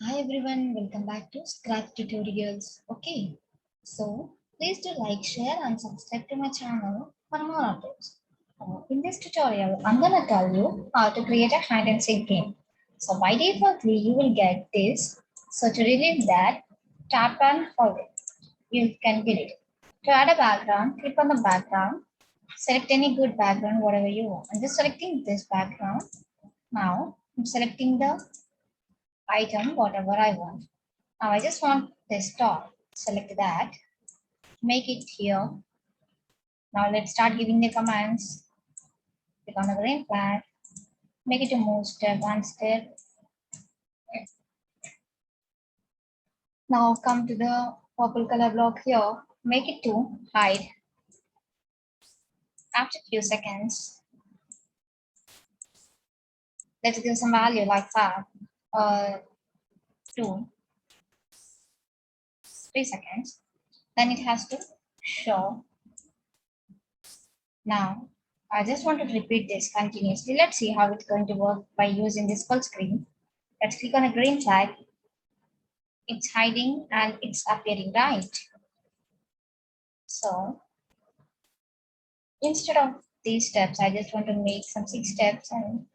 Hi everyone, welcome back to Scratch Tutorials. Okay, so please do like, share and subscribe to my channel for more updates. In this tutorial, I'm gonna tell you how to create a hide and seek game. So by defaultly, you will get this. So to relieve that, tap and hold it. You can get it. To add a background, click on the background. Select any good background, whatever you want. I'm just selecting this background. Now I'm selecting the item, whatever I want. Now I just want this top. Select that, make it here. Now let's start giving the commands. Click on the green flag, make it to move step one step. Now come to the purple color block here, make it to hide. After a few seconds, let's give some value like 5, 2, 3 seconds. Then it has to show. Now I just want to repeat this continuously. Let's see how it's going to work by using this full screen. Let's click on a green flag. It's hiding and it's appearing, right? So instead of these steps, I just want to make some 6 steps, and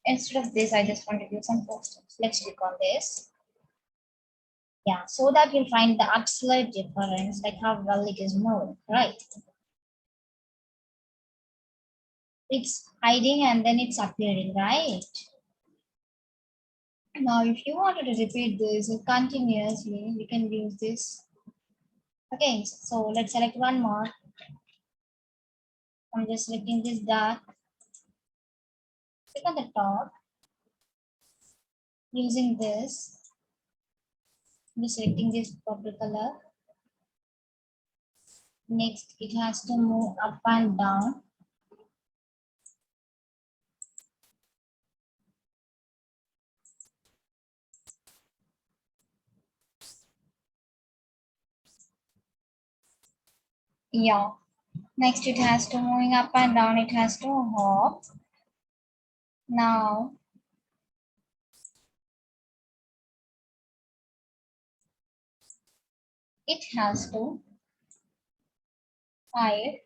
instead of this, I just want to do some 4 steps. Let's click on this. Yeah, so that you'll find the absolute difference, like how well it is moved, right? It's hiding and then it's appearing, right? Now, if you wanted to repeat this continuously, we can use this. Okay, so let's select one more. I'm just selecting this dark. Click on the top. Using this, I'm selecting this purple color. Next, it has to move up and down. Yeah. Next, it has to moving up and down. It has to hop. Now, it has to hide.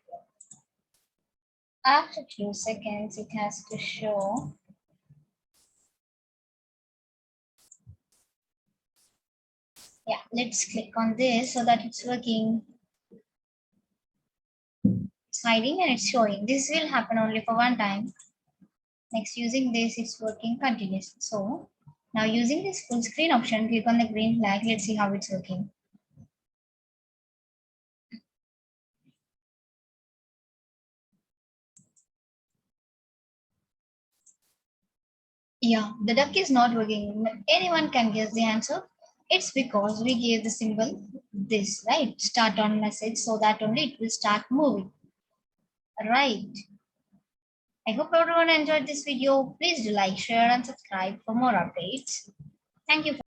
After 2 seconds, it has to show. Yeah, let's click on this so that it's working. It's hiding and it's showing. This will happen only for one time. Next, using this, it's working continuously. So, now using this full screen option, click on the green flag. Let's see how it's working. Yeah, the duck is not working. Anyone can guess the answer. It's because we gave the symbol this, right? Start on message, so that only it will start moving. Right. I hope everyone enjoyed this video. Please do like, share, and subscribe for more updates. Thank you.